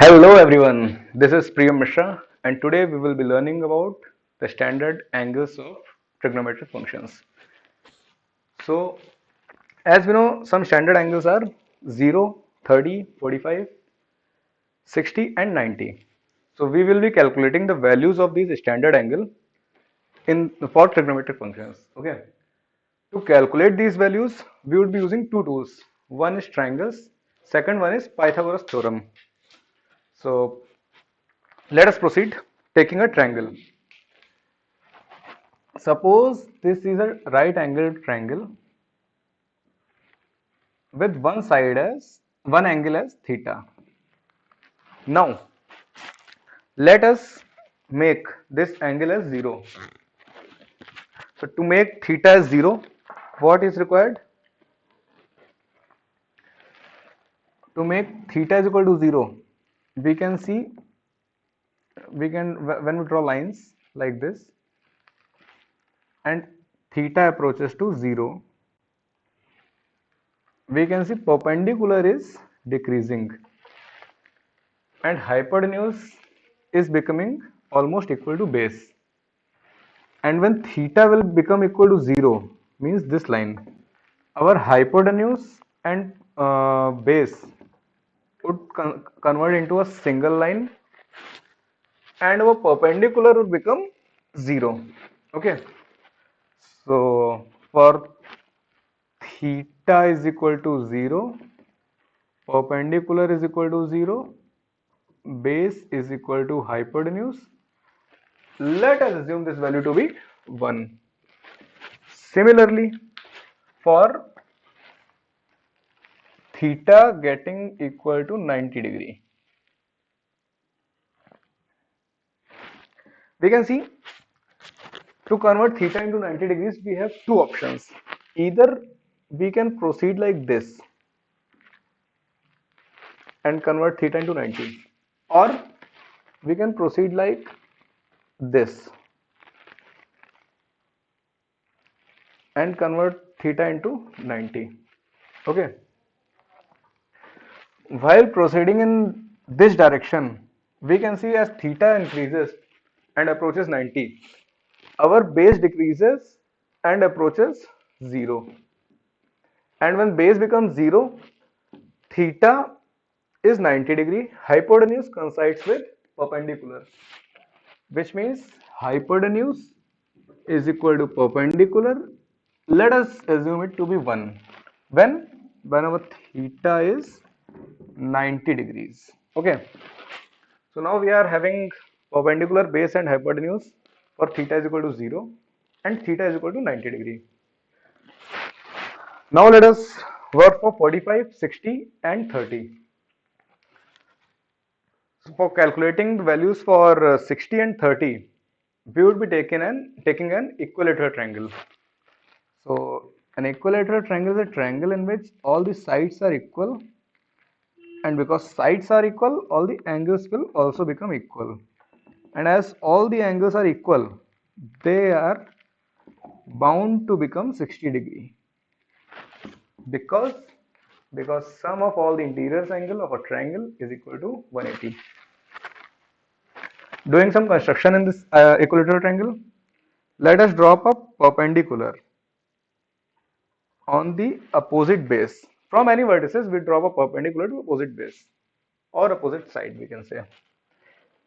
Hello everyone, this is Priyam Mishra and today we will be learning about the standard angles of trigonometric functions. So as we know, some standard angles are 0, 30, 45, 60 and 90. So we will be calculating the values of these standard angle in for trigonometric functions. Okay. To calculate these values, we would be using two tools. One is triangles, second one is Pythagoras theorem. So let us proceed taking a triangle. Suppose this is a right angled triangle with one angle as theta. Now let us make this angle as 0. So to make theta as 0, what is required? To make theta is equal to 0, we can see when we draw lines like this and theta approaches to 0, we can see perpendicular is decreasing and hypotenuse is becoming almost equal to base. And when theta will become equal to 0, means this line, our hypotenuse and base would convert into a single line and our perpendicular would become 0. Okay, so for theta is equal to 0, perpendicular is equal to 0, base is equal to hypotenuse. Let us assume this value to be 1. Similarly, for theta getting equal to 90 degree, we can see to convert theta into 90 degrees we have two options. Either we can proceed like this and convert theta into 90, or we can proceed like this and convert theta into 90. Okay, while proceeding in this direction, we can see as theta increases and approaches 90, our base decreases and approaches 0. And when base becomes 0, theta is 90 degree, hypotenuse coincides with perpendicular, which means hypotenuse is equal to perpendicular. Let us assume it to be 1 when our theta is 90 degrees. Okay, so now we are having perpendicular base and hypotenuse for theta is equal to 0 and theta is equal to 90 degree. Now let us work for 45, 60 and 30. So for calculating the values for 60 and 30, we would be taking an equilateral triangle. So an equilateral triangle is a triangle in which all the sides are equal, and because sides are equal, all the angles will also become equal. And as all the angles are equal, they are bound to become 60 degree because sum of all the interior angle of a triangle is equal to 180. Doing some construction in this equilateral triangle, let us drop a perpendicular on the opposite base. From any vertices, we drop a perpendicular to opposite base or opposite side, we can say.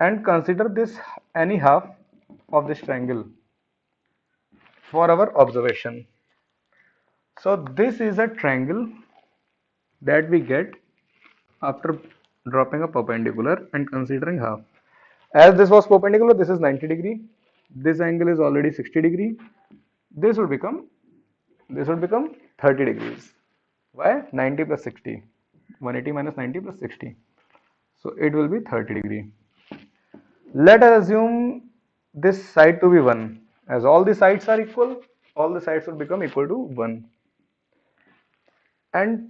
And consider this any half of this triangle for our observation. So this is a triangle that we get after dropping a perpendicular and considering half. As this was perpendicular, this is 90 degree. This angle is already 60 degree. This would become 30 degrees. Why? 90 plus 60. 180 minus 90 plus 60. So it will be 30 degree. Let us assume this side to be 1. As all the sides are equal, all the sides will become equal to 1. And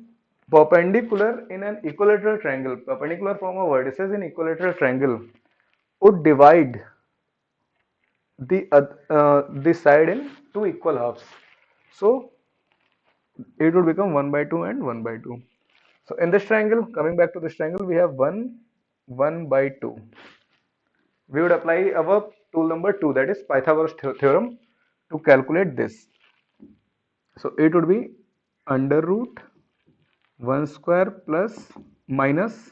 perpendicular in an equilateral triangle, perpendicular from a vertices in equilateral triangle would divide this side in two equal halves. So it would become 1 by 2 and 1 by 2. So in this triangle, coming back to this triangle, we have 1 1 by 2. We would apply our tool number 2, that is Pythagoras theorem, to calculate this. So it would be under root 1 square plus minus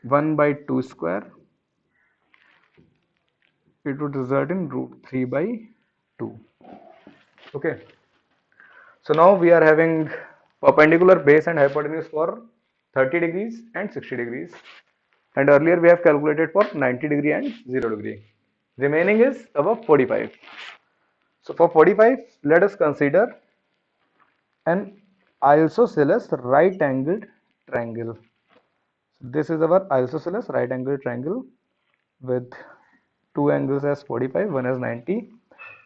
1 by 2 square. It would result in root 3 by 2. Okay. So now we are having perpendicular base and hypotenuse for 30 degrees and 60 degrees. And earlier we have calculated for 90 degree and 0 degree. Remaining is our 45. So for 45, let us consider an isosceles right angled triangle. This is our isosceles right angled triangle with two angles as 45, one as 90,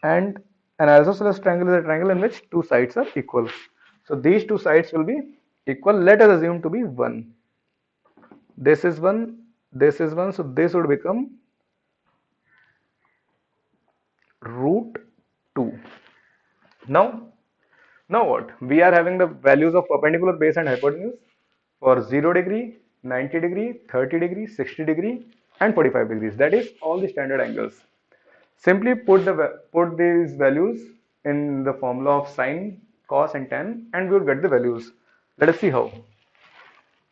and an isosceles triangle is a triangle in which two sides are equal. So these two sides will be equal. Let us assume to be 1. This is 1, this is 1, so this would become root 2. Now, now what? We are having the values of perpendicular base and hypotenuse for 0 degree, 90 degree, 30 degree, 60 degree, and 45 degrees. That is all the standard angles. Simply put these values in the formula of sine, cos, and tan, and we will get the values. Let us see how.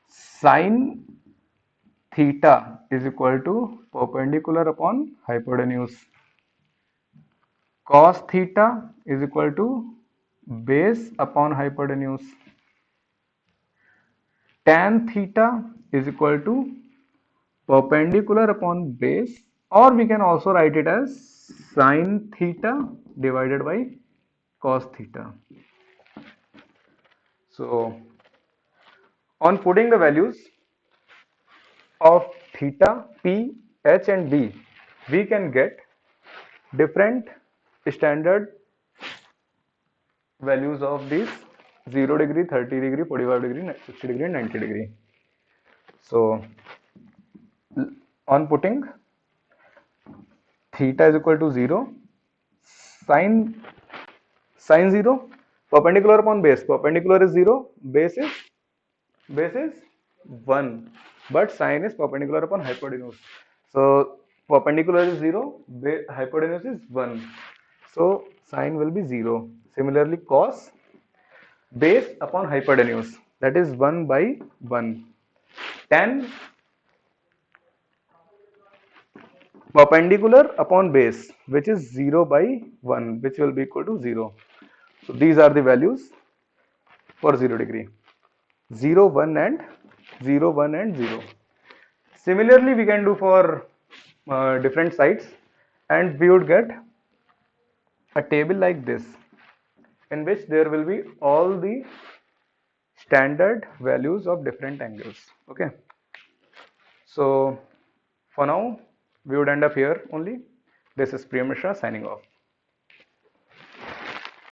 Sine theta is equal to perpendicular upon hypotenuse. Cos theta is equal to base upon hypotenuse. Tan theta is equal to perpendicular upon base, or we can also write it as sine theta divided by cos theta. So on putting the values of theta, P, H and B, we can get different standard values of these 0 degree, 30 degree, 45 degree, 60 degree and 90 degree. So on putting theta is equal to 0, sine 0, perpendicular upon base, perpendicular is 0, base is 1, but sine is perpendicular upon hypotenuse. So perpendicular is 0, hypotenuse is 1. So sine will be 0. Similarly, cos base upon hypotenuse, that is 1 by 1. Tan perpendicular upon base, which is 0 by 1, which will be equal to 0. So these are the values for 0 degree. 0, 1 and 0, 1 and 0. Similarly, we can do for different sides, and we would get a table like this, in which there will be all the standard values of different angles. Okay. So for now, we would end up here only. This is Priyam Mishra signing off.